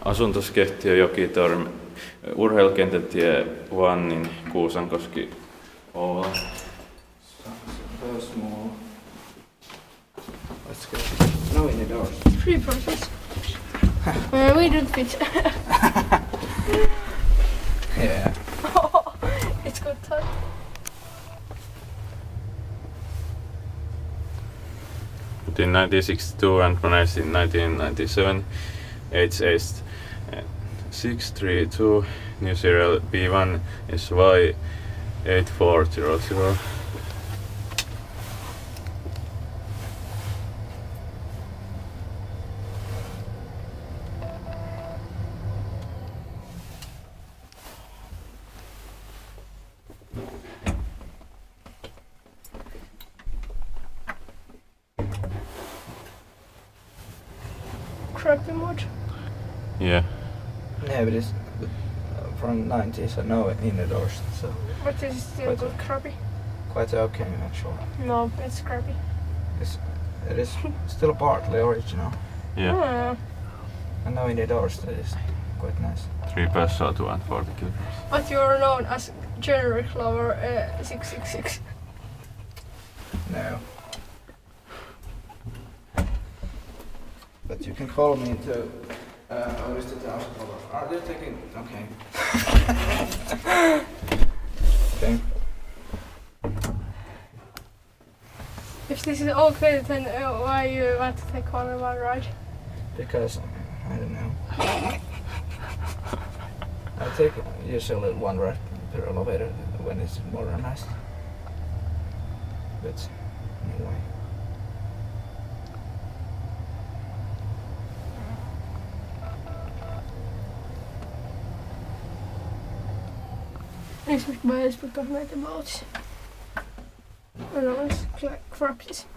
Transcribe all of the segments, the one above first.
Asuntoskehtio Jokitorm, Urheilukentäntie 1 in Kuusankoski, Kouvola. So small. Let's go. No in the doors. 3 persons. We don't fit. Yeah. It's good time. In 1962 and pronounced in 1997, H8 632, new serial B1 is Y8400. Crappy mod. Yeah. Yeah, but it's from 90s, so no in the doors. So But it's still Quite good crappy. quite okay actually. No, it's crappy. It is still partly original. Yeah. Ah, And now in the doors that is quite nice. 3 pesos to 140 kilograms. but you're known as generic lover 666. No. But you can call me to Otis $1,000. Are they taking? Okay. Okay. If this is okay, then why you want to take one ride? Because I don't know. I take usually one ride per elevator when it's modernized. But anyway. Esimerkiksi mä edes pitää näitä mautsia. Ne olisi kyllä crapsis.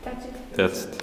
That's it. That's it.